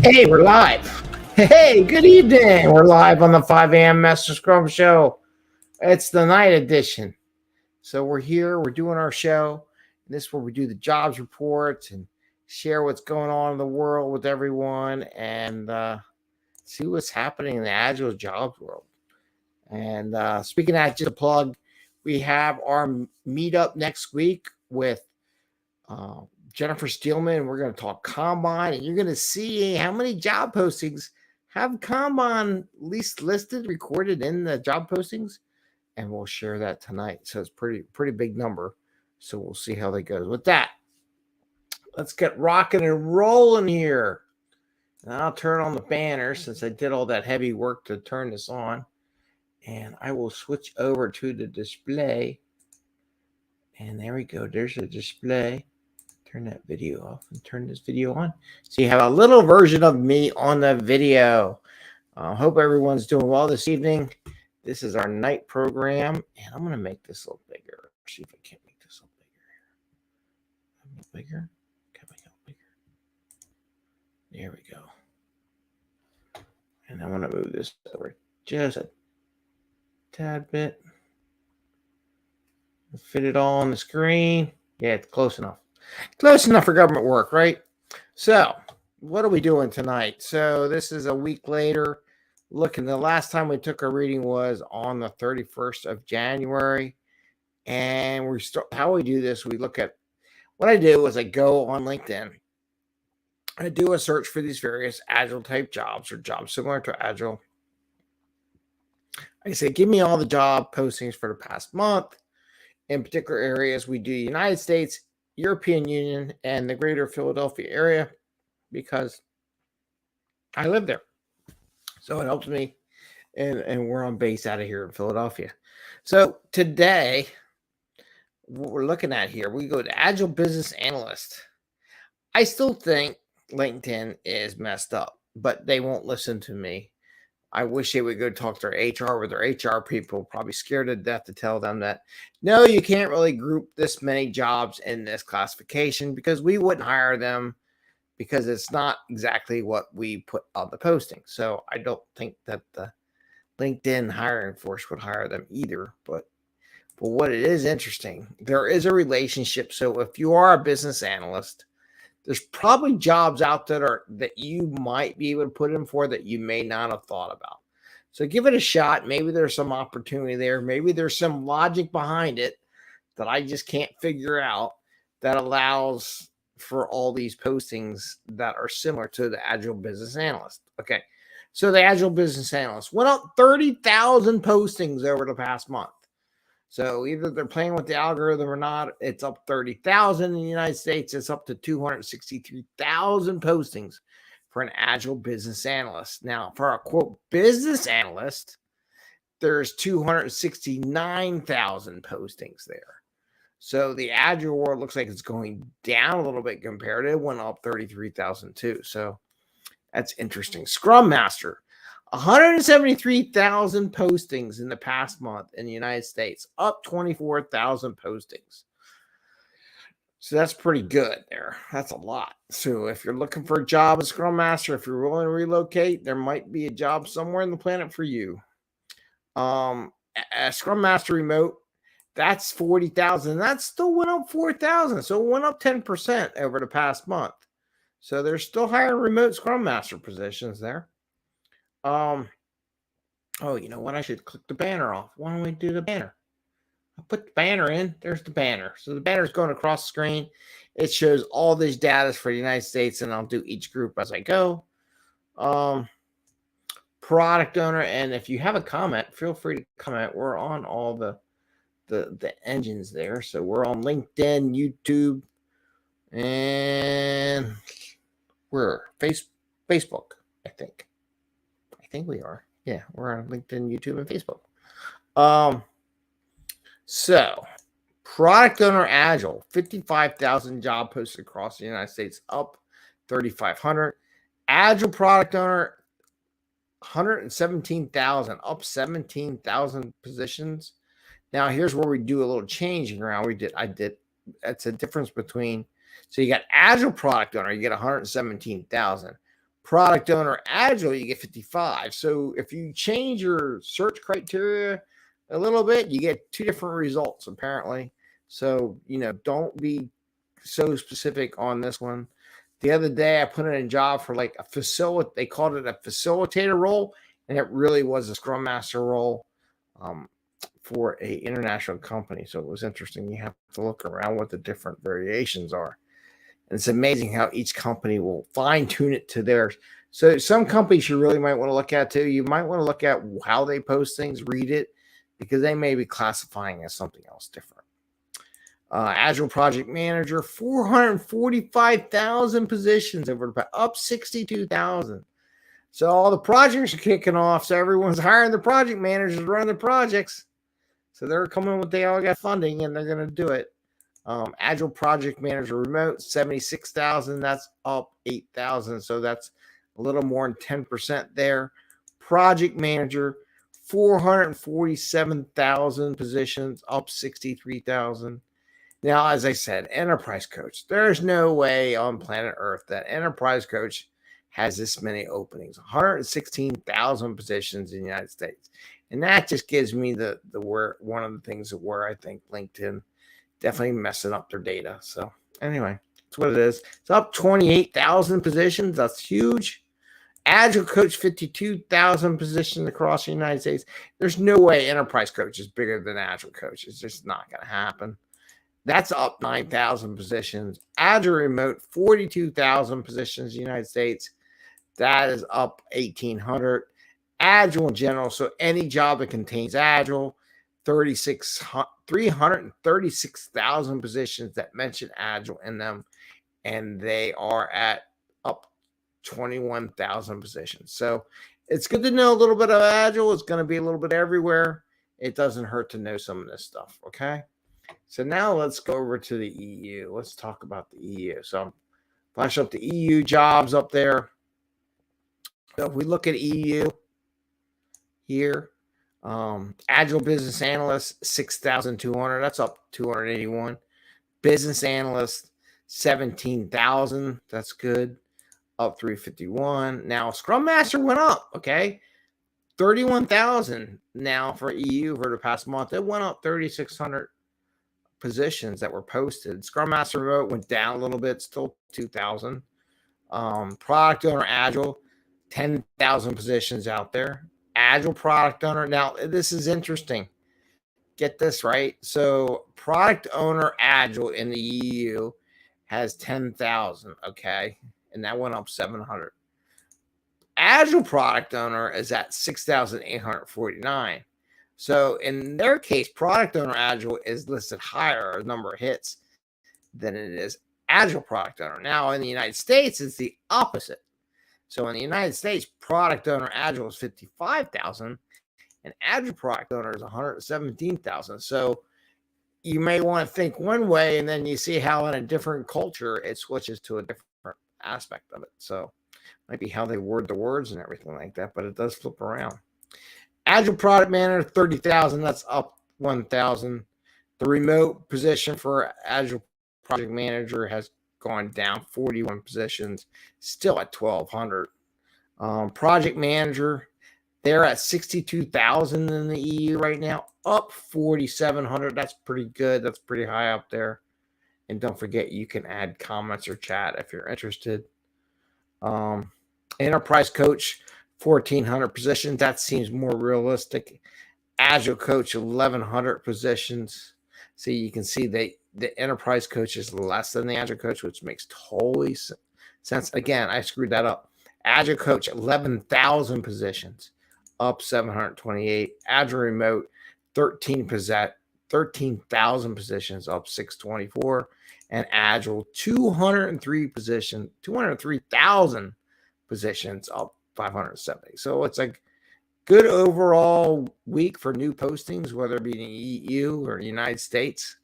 Hey, we're live. Hey, good evening. We're live on the 5 a.m. Mester Scrum show. It's the night edition. So we're here, we're doing our show. This is where we do the jobs reports and share what's going on in the world with everyone and see what's happening in the Agile jobs world. And speaking of that, just a plug, we have our meetup next week with Jennifer Steelman. We're going to talk Combine, and you're going to see how many job postings have Combine least listed, recorded in the job postings, and we'll share that tonight. So it's pretty big number. So we'll see how that goes. With that, let's get rocking and rolling here. And I'll turn on the banner since I did all that heavy work to turn this on. And I will switch over to the display. And there we go. There's a display. Turn that video off and turn this video on. So you have a little version of me on the video. Hope everyone's doing well this evening. This is our night program, and I'm going to make this a little bigger. See if I can't make this a little bigger. Can I make it bigger? There we go. And I'm going to move this over just a tad bit. Fit it all on the screen. Yeah, it's close enough. Close enough for government work, right? So, what are we doing tonight? So, this is a week later. Looking, the last time we took a reading was on the 31st of January. And how we do this, we look at what I do is I go on LinkedIn. I do a search for these various Agile type jobs or jobs similar to Agile. I say, give me all the job postings for the past month. In particular areas, we do United States, European Union, and the greater Philadelphia area because I live there. So it helps me, and we're on base out of here in Philadelphia. So today, what we're looking at here, we go to Agile Business Analyst. I still think LinkedIn is messed up, but they won't listen to me. I wish they would go talk to their HR with their HR people, probably scared to death to tell them that, no, you can't really group this many jobs in this classification because we wouldn't hire them because it's not exactly what we put on the posting. So I don't think that the LinkedIn hiring force would hire them either. But what it is interesting, there is a relationship. So if you are a business analyst, there's probably jobs out there that you might be able to put in for that you may not have thought about. So give it a shot. Maybe there's some opportunity there. Maybe there's some logic behind it that I just can't figure out that allows for all these postings that are similar to the Agile Business Analyst. Okay, so the Agile Business Analyst went up 30,000 postings over the past month. So either they're playing with the algorithm or not. It's up 30,000 in the United States. It's up to 263,000 postings for an Agile Business Analyst. Now, for a quote business analyst, there's 269,000 postings there. So the Agile world looks like it's going down a little bit compared to it. Went up 33,000 too. So that's interesting. Scrum Master. 173,000 postings in the past month in the United States, up 24,000 postings. So that's pretty good there. That's a lot. So if you're looking for a job as Scrum Master, if you're willing to relocate, there might be a job somewhere on the planet for you. A Scrum Master remote, that's 40,000. That still went up 4,000. So it went up 10% over the past month. So they're still hiring remote Scrum Master positions there. Oh, you know what? I should click the banner off. Why don't we do the banner? I'll put the banner in. There's the banner. So the banner is going across the screen. It shows all these data for the United States, and I'll do each group as I go. Product owner, and if you have a comment, feel free to comment. We're on all the engines there. So we're on LinkedIn, YouTube, and we're Facebook, I think. I think we are. Yeah, we're on LinkedIn, YouTube, and Facebook. So product owner Agile, 55,000 job posted across the United States, up 3,500. Agile product owner, 117,000, up 17,000 positions. Now here's where we do a little changing around. That's a difference between So you got Agile product owner, you get 117,000. Product owner Agile, you get 55. So if you change your search criteria a little bit, you get two different results apparently. So, don't be so specific on this one. The other day I put in a job for like they called it a facilitator role, and it really was a Scrum Master role. For a international company. So it was interesting. You have to look around what the different variations are. And it's amazing how each company will fine tune it to theirs. So some companies you really might want to look at too. You might want to look at how they post things, read it, because they may be classifying as something else different. Agile project manager, 445,000 positions up 62,000. So all the projects are kicking off. So everyone's hiring the project managers to run the projects. So they're coming with they all got funding and they're going to do it. Agile project manager remote, 76,000. That's up 8,000. So that's a little more than 10% there. Project manager, 447,000 positions, up 63,000. Now, as I said, enterprise coach. There's no way on planet Earth that enterprise coach has this many openings. 116,000 positions in the United States. And that just gives me the one of the things where I think LinkedIn definitely messing up their data. So anyway, that's what it is. It's up 28,000 positions. That's huge. Agile coach, 52,000 positions across the United States. There's no way enterprise coach is bigger than Agile coach. It's just not going to happen. That's up 9,000 positions. Agile remote, 42,000 positions in the United States. That is up 1,800. Agile in general, so any job that contains Agile, 336,000 positions that mention Agile in them, and they are at up 21,000 positions. So it's good to know a little bit of Agile. It's going to be a little bit everywhere. It doesn't hurt to know some of this stuff, okay? So now let's go over to the EU. Let's talk about the EU. So flash up the EU jobs up there. So if we look at EU here, Agile business analyst, 6,200. That's up 281. Business analyst, 17,000. That's good. Up 351. Now Scrum Master went up. Okay. 31,000 now for EU for the past month. It went up 3,600 positions that were posted. Scrum Master remote went down a little bit, still 2,000. Product owner Agile, 10,000 positions out there. Agile product owner. Now, this is interesting. Get this right. So, product owner Agile in the EU has 10,000. Okay. And that went up 700. Agile product owner is at 6,849. So, in their case, product owner Agile is listed higher, a number of hits, than it is Agile product owner. Now, in the United States, it's the opposite. So in the United States, product owner Agile is 55,000 and Agile product owner is 117,000. So you may want to think one way and then you see how in a different culture it switches to a different aspect of it. So might be how they word the words and everything like that, but it does flip around. Agile product manager, 30,000. That's up 1,000. The remote position for Agile project manager has gone down 41 positions, still at 1,200. Project manager, they're at 62,000 in the EU right now, up 4,700. That's pretty good. That's pretty high up there. And don't forget, you can add comments or chat if you're interested. Enterprise coach, 1,400 positions. That seems more realistic. Agile coach, 1,100 positions. So you can see the enterprise coach is less than the Agile coach, which makes totally sense. Again, I screwed that up. Agile coach, 11,000 positions, up 728. Agile remote, 13,000 positions, up 624. And Agile, 203,000 positions, up 570. So it's a good overall week for new postings, whether it be in the EU or the United States.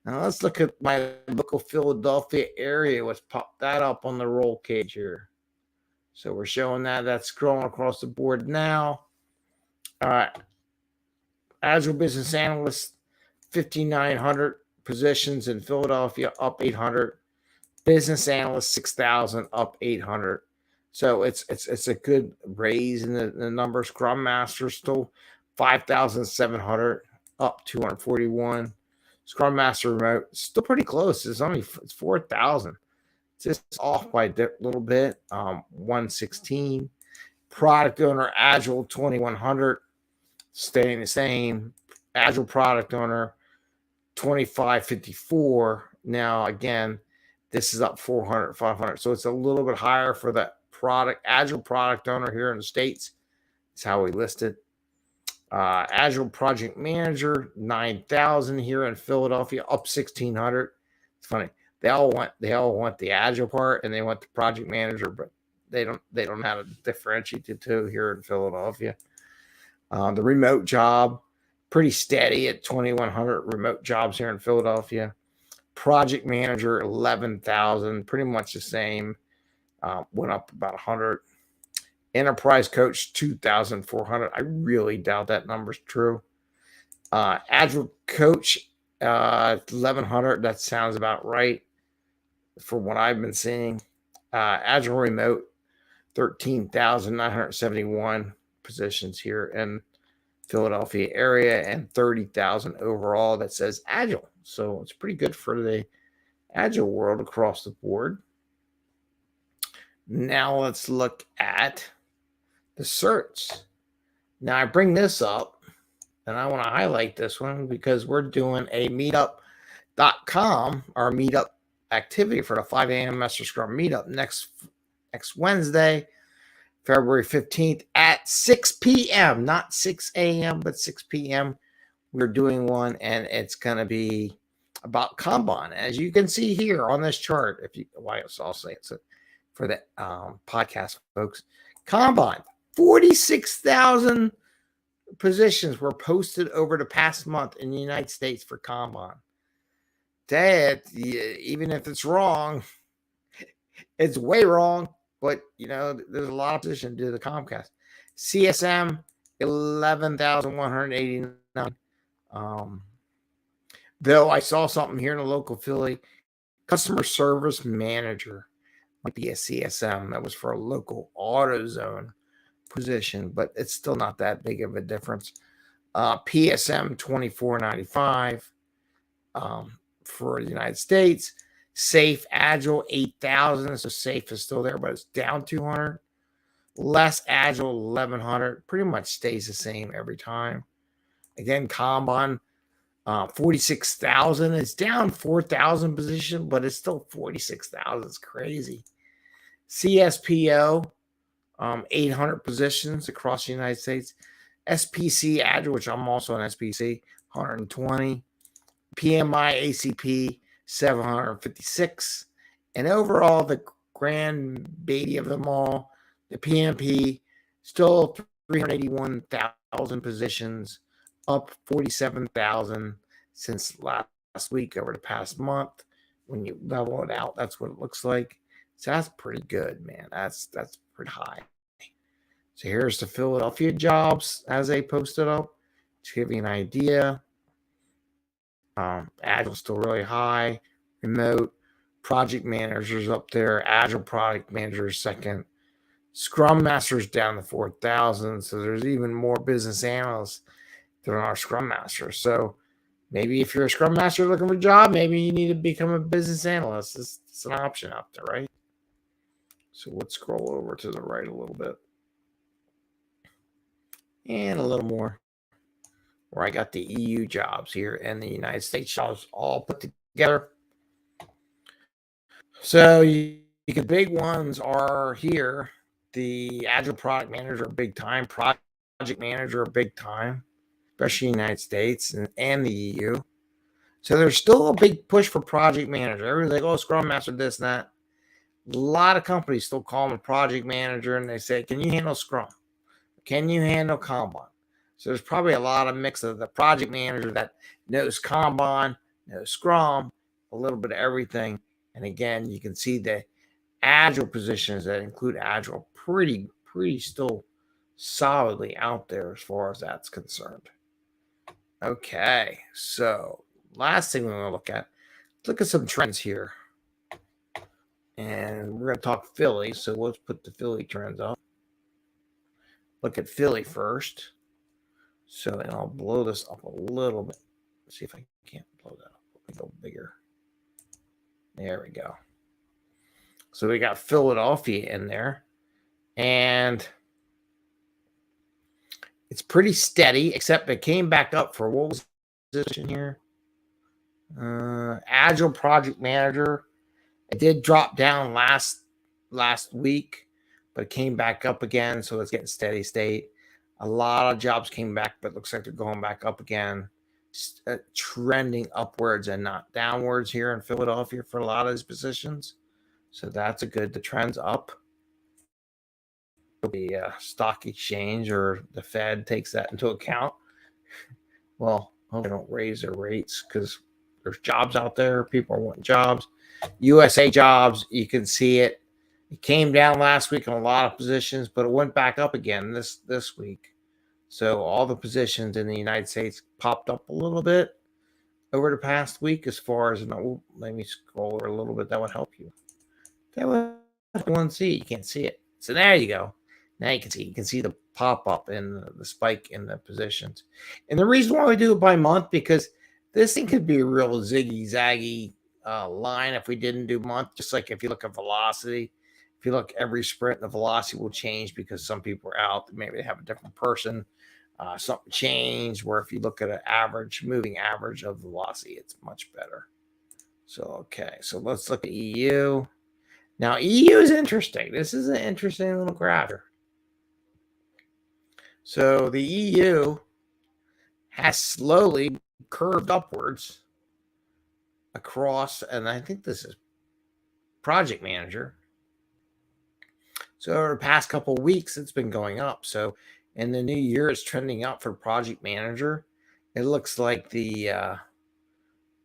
Now let's look at my local Philadelphia area. Let's pop that up on the roll cage here. So we're showing that. That's scrolling across the board now. All right. Agile business analyst, 5,900 positions in Philadelphia, up 800. Business analyst 6,000, up 800. So it's a good raise in the numbers. Scrum master still 5,700, up 241. Scrum master remote still pretty close. It's 4,000. Just off by a little bit. 116. Product owner Agile 2,100, staying the same. Agile product owner 2,554. Now again, this is up 400, 500. So it's a little bit higher for the Agile product owner here in the States. That's how we list it. Agile project manager, 9,000 here in Philadelphia, up 1,600. It's funny. They all want the Agile part and they want the project manager, but they don't know how to differentiate the two here in Philadelphia. The remote job, pretty steady at 2,100 remote jobs here in Philadelphia. Project manager, 11,000, pretty much the same. Went up about 100. Enterprise coach, 2,400. I really doubt that number's true. Agile coach, 1,100. That sounds about right for what I've been seeing. Agile remote, 13,971 positions here in Philadelphia area, and 30,000 overall that says Agile. So it's pretty good for the Agile world across the board. Now let's look at the certs. Now I bring this up and I want to highlight this one because we're doing a meetup.com, our meetup activity for the 5 a.m. Mester Scrum meetup next Wednesday, February 15th at 6 p.m. Not 6 a.m., but 6 p.m. We're doing one, and it's going to be about Kanban. As you can see here on this chart, I'll say it for the podcast folks, Kanban, 46,000 positions were posted over the past month in the United States for Kanban. That, even if it's wrong, it's way wrong. But, there's a lot of positions due to the Comcast. CSM, 11,189. Though I saw something here in the local Philly, customer service manager might be a CSM. That was for a local AutoZone position, but it's still not that big of a difference. PSM, 2,495 for the United States. Safe Agile, 8,000. So Safe is still there, but it's down 200. Less Agile, 1,100. Pretty much stays the same every time. Again, Kanban, 46,000. It's down 4,000 position, but it's still 46,000. It's crazy. CSPO, 800 positions across the United States. SPC Agile, which I'm also an SPC, 120. PMI ACP, 756. And overall, the grand baby of them all, the PMP, still 381,000 positions, up 47,000 since last week over the past month. When you level it out, that's what it looks like. So that's pretty good, man. That's pretty high. So here's the Philadelphia jobs as they posted up to give you an idea. Agile still really high. Remote project managers up there. Agile product managers second. Scrum masters down to 4,000. So there's even more business analysts than our Scrum masters. So maybe if you're a Scrum master looking for a job, maybe you need to become a business analyst. It's an option out there, right? So let's scroll over to the right a little bit. And a little more, where I got the EU jobs here and the United States jobs all put together. So the big ones are here. The Agile product manager, big time. Project manager, big time, especially in the United States and the EU. So there's still a big push for project manager. Everybody's like, oh, Scrum Master, this and that. A lot of companies still call them a project manager, and they say, can you handle Scrum? Can you handle Kanban? So there's probably a lot of mix of the project manager that knows Kanban, knows Scrum, a little bit of everything. And again, you can see the Agile positions that include Agile pretty still solidly out there as far as that's concerned. Okay, so last thing we want to look at some trends here. And we're going to talk Philly. So let's put the Philly trends up. Look at Philly first. So, and I'll blow this up a little bit. Let's see if I can't blow that up. Let me go bigger. There we go. So we got Philadelphia in there. And it's pretty steady, except it came back up for what was the position here? Agile project manager. It did drop down last week, but it came back up again, so it's getting steady state. A lot of jobs came back, but it looks like they're going back up again, trending upwards and not downwards here in Philadelphia for a lot of these positions. So that's a good. The trend's up. The stock exchange or the Fed takes that into account. Well, I hope they don't raise their rates because there's jobs out there. People are wanting jobs. USA jobs, you can see it. It came down last week in a lot of positions, but it went back up again this week. So all the positions in the United States popped up a little bit over the past week as far as, let me scroll over a little bit. That would help you. That would one see. You can't see it. So there you go. Now you can see the pop up and the spike in the positions. And the reason why we do it by month, because this thing could be a real ziggy zaggy line if we didn't do month. Just like if you look at velocity, if you look every sprint, the velocity will change because some people are out. Maybe they have a different person. Something changed. Where if you look at an average, moving average of velocity, it's much better. So okay, so let's look at EU. Now EU is interesting. This is an interesting little graph here. So the EU has slowly curved upwards across, and I think this is project manager. So over the past couple of weeks, it's been going up. So in the new year, it's trending up for project manager. It looks like the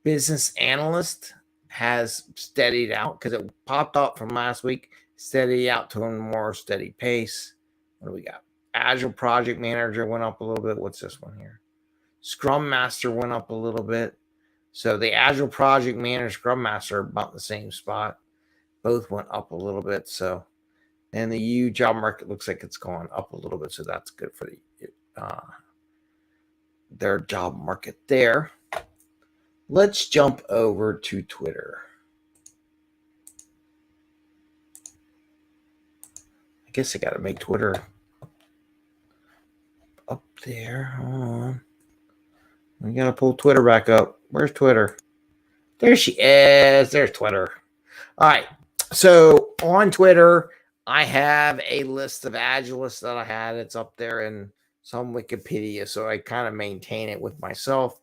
business analyst has steadied out because it popped up from last week, steady out to a more steady pace. What do we got? Agile project manager went up a little bit. What's this one here? Scrum master went up a little bit. So the Agile project manager, Scrum master are about the same spot. Both went up a little bit. So, and the EU job market looks like it's going up a little bit. So that's good for their job market there. Let's jump over to Twitter. I guess I got to make Twitter up there. Hold on. We got to pull Twitter back up. Where's Twitter? There she is. There's Twitter. All right. So on Twitter, I have a list of Agilists that I had. It's up there in some Wikipedia. So I kind of maintain it with myself.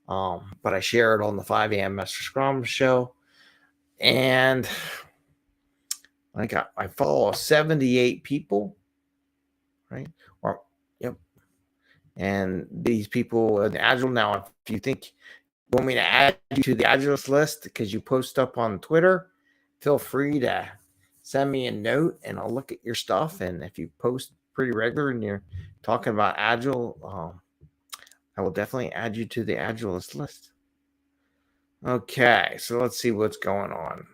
But I share it on the 5 a.m. Mester Scrum show. And I follow 78 people, right? Yep. And these people in Agile now, if you think you want me to add you to the Agilist list because you post up on Twitter, feel free to send me a note and I'll look at your stuff. And if you post pretty regular and you're talking about Agile, I will definitely add you to the Agilist list. Okay, so let's see what's going on.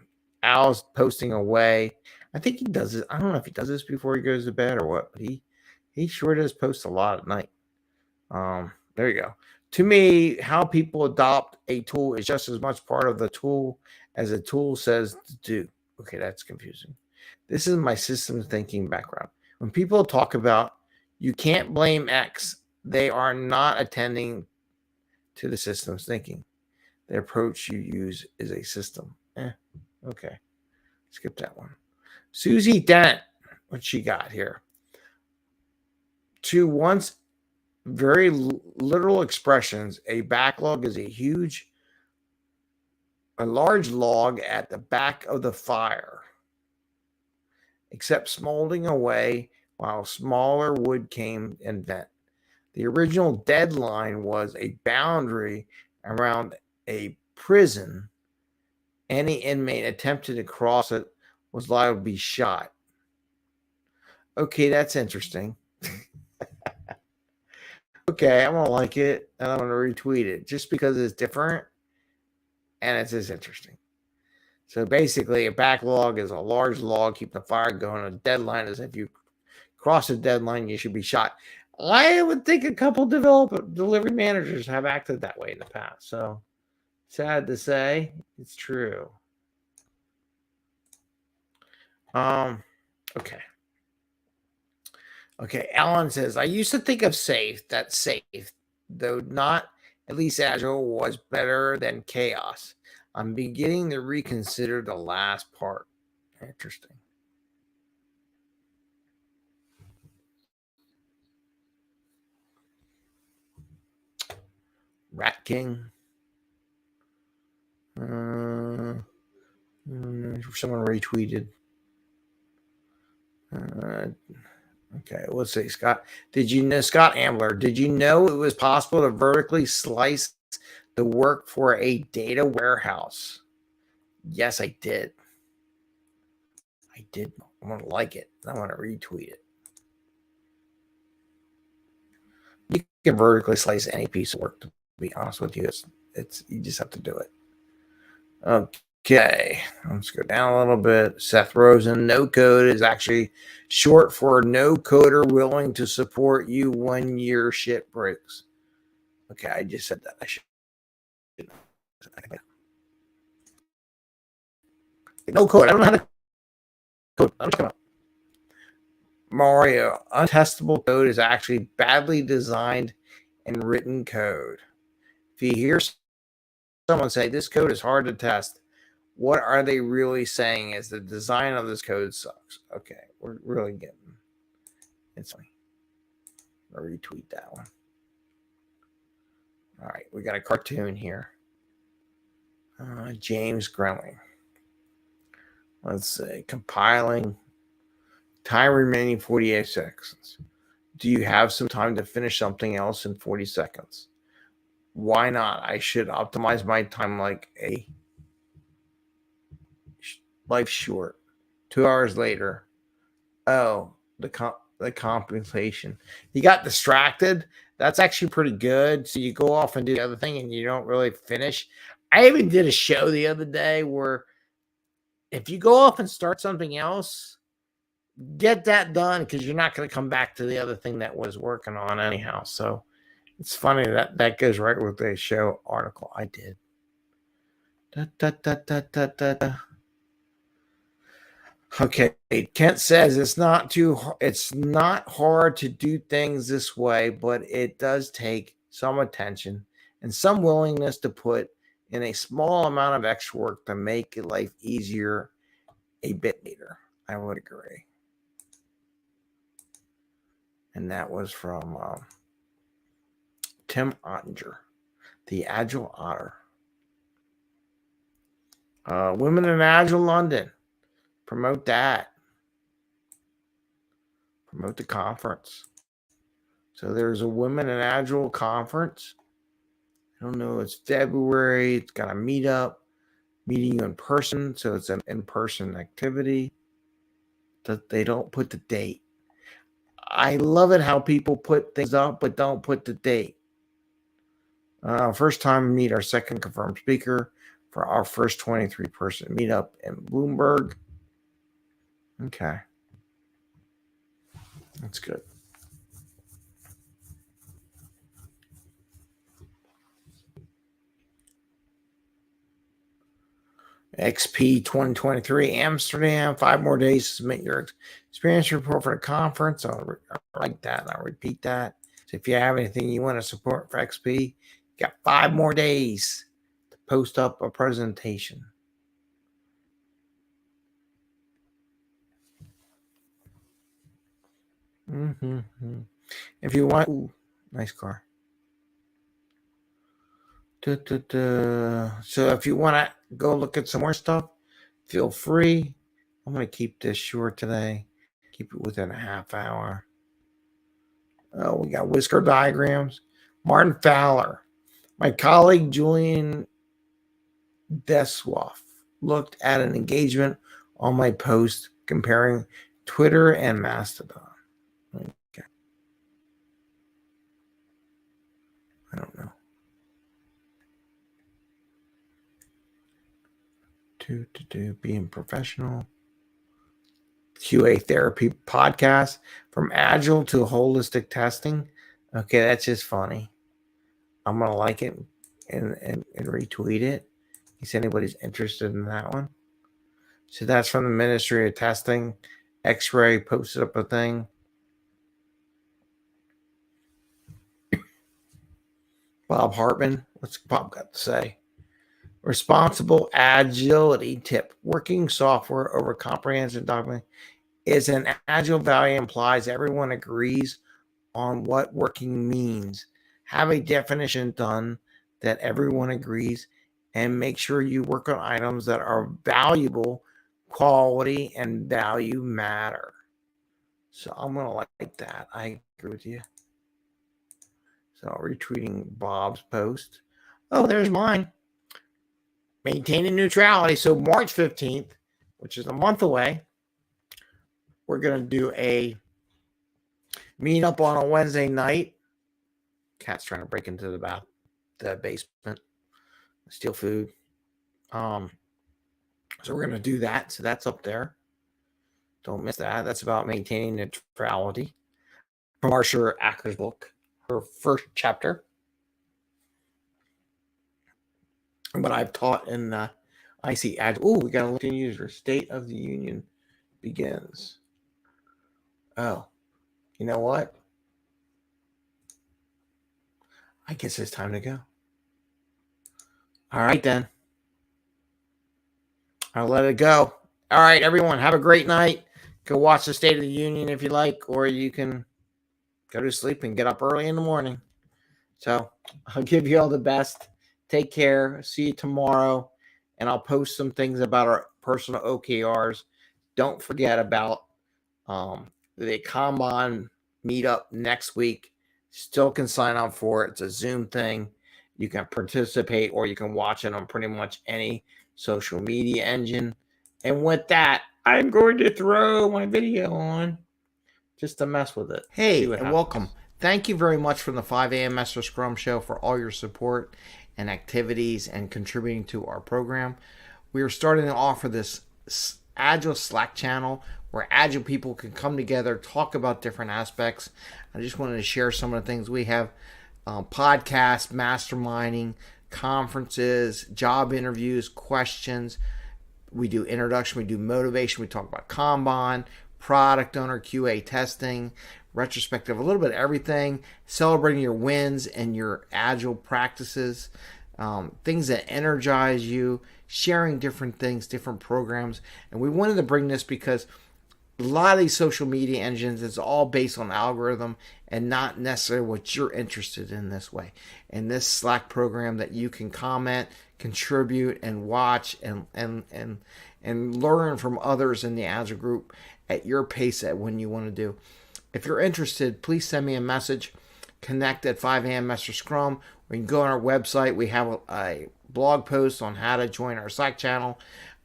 Al's posting away. I think he does it. I don't know if he does this before he goes to bed or what, but he sure does post a lot at night. There you go. To me, how people adopt a tool is just as much part of the tool as the tool says to do. Okay, that's confusing. This is my systems thinking background. When people talk about you can't blame X, they are not attending to the systems thinking. The approach you use is a system. Okay. Skip that one. Susie Dent, what she got here? To once very literal expressions, a backlog is a large log at the back of the fire, except smoldering away while smaller wood came and vent. The original deadline was a boundary around a prison. Any inmate attempted to cross it was liable to be shot. Okay, that's interesting. Okay, I'm going to like it, and I'm going to retweet it just because it's different, and it's as interesting. So basically, a backlog is a large log keeping the fire going. A deadline is if you cross a deadline, you should be shot. I would think a couple delivery managers have acted that way in the past. So sad to say, it's true. Okay. Okay, Alan says, I used to think of safe, though not at least Agile was better than chaos. I'm beginning to reconsider the last part. Interesting. Rat King. Someone retweeted. Okay, let's see. Scott, did you know, Scott Ambler, did you know it was possible to vertically slice the work for a data warehouse? Yes, I did. I did. I want to like it. I want to retweet it. You can vertically slice any piece of work, to be honest with you. It's you just have to do it. Okay, let's go down a little bit. Seth Rosen, no code is actually short for no coder willing to support you when your shit breaks. Okay, I just said that. I should. No code. I don't know how to code. I'm just come up. Mario, untestable code is actually badly designed and written code. If you hear someone say this code is hard to test, what are they really saying is the design of this code sucks. Okay, we're really getting it's funny. I'll retweet that one. All right, we got a cartoon here. James Growing. Let's see, compiling. Time remaining 48 seconds. Do you have some time to finish something else in 40 seconds? Why not? I should optimize my time like a life short. 2 hours later. Oh, the compensation. You got distracted. That's actually pretty good. So you go off and do the other thing and you don't really finish. I even did a show the other day where if you go off and start something else, get that done because you're not going to come back to the other thing that was working on anyhow. So it's funny that goes right with the show article I did. Okay, Kent says it's not hard to do things this way, but it does take some attention and some willingness to put in a small amount of extra work to make life easier a bit later. I would agree. And that was from Tim Ottinger, the Agile Otter. Women in Agile London. Promote that. Promote the conference. So there's a Women in Agile conference. I don't know. It's February. It's got a meetup, meeting you in person. So it's an in-person activity. That they don't put the date. I love it how people put things up but don't put the date. First time we meet our second confirmed speaker for our first 23-person meetup in Bloomberg. Okay. That's good. XP 2023 Amsterdam. 5 more days to submit your experience report for the conference. I'll write that and I'll repeat that. So if you have anything you want to support for XP, you got 5 more days to post up a presentation. If you want, ooh, nice car. So if you want to go look at some more stuff, feel free. I'm going to keep this short today. Keep it within a half hour. Oh, we got whisker diagrams. Martin Fowler. My colleague Julian Deswoff looked at an engagement on my post comparing Twitter and Mastodon. Okay. I don't know. Being professional. QA therapy podcast, from Agile to holistic testing. Okay, that's just funny. I'm gonna like it and retweet it in case anybody's interested in that one. So that's from the Ministry of Testing. X-Ray posted up a thing. Bob Hartman, what's Bob got to say? Responsible agility tip. Working software over comprehensive document is an agile value implies everyone agrees on what working means. Have a definition done that everyone agrees and make sure you work on items that are valuable. Quality and value matter. So I'm going to like that. I agree with you. So retweeting Bob's post. Oh, there's mine. Maintaining neutrality. So March 15th, which is a month away, we're going to do a meetup on a Wednesday night. Cat's trying to break into the basement, steal food. So we're going to do that. So that's up there. Don't miss that. That's about maintaining neutrality from Marsha Acker's book, her first chapter. But I've taught in IC Agile. Oh, we got a LinkedIn user. State of the Union begins. Oh, you know what? I guess it's time to go. All right, then. I'll let it go. All right, everyone. Have a great night. Go watch the State of the Union if you like, or you can go to sleep and get up early in the morning. So I'll give you all the best. Take care. See you tomorrow. And I'll post some things about our personal OKRs. Don't forget about the Kanban meetup next week. Still can sign up for it. It's a Zoom thing. You can participate or you can watch it on pretty much any social media engine. And with that, I'm going to throw my video on just to mess with it. Hey, and happens. Welcome. Thank you very much from the 5 a.m. Mester Scrum Show for all your support and activities and contributing to our program. We are starting to offer this Agile Slack channel where Agile people can come together, talk about different aspects. I just wanted to share some of the things we have. Podcasts, masterminding, conferences, job interviews, questions. We do introduction, we do motivation, we talk about Kanban, product owner, QA testing, retrospective, a little bit of everything, celebrating your wins and your Agile practices, things that energize you, sharing different things, different programs. And we wanted to bring this because a lot of these social media engines, it's all based on algorithm and not necessarily what you're interested in this way. And this Slack program that you can comment, contribute, and watch and learn from others in the Agile group at your pace at when you want to do. If you're interested, please send me a message. Connect at 5 a.m. Mester Scrum. Or you can go on our website. We have a blog post on how to join our Slack channel.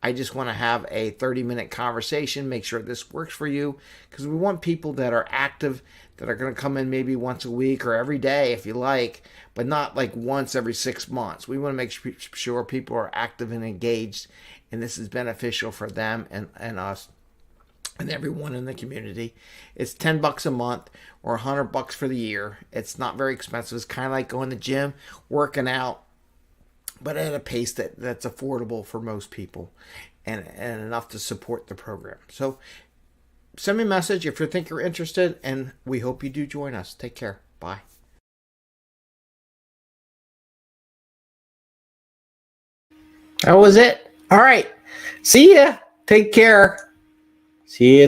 I just want to have a 30-minute conversation, make sure this works for you, because we want people that are active, that are going to come in maybe once a week or every day if you like, but not like once every 6 months. We want to make sure people are active and engaged, and this is beneficial for them and us and everyone in the community. It's $10 a month or $100 for the year. It's not very expensive. It's kind of like going to the gym, working out, but at a pace that's affordable for most people and enough to support the program. So send me a message if you think you're interested, and we hope you do join us. Take care. Bye. That was it. All right. See ya. Take care. See you.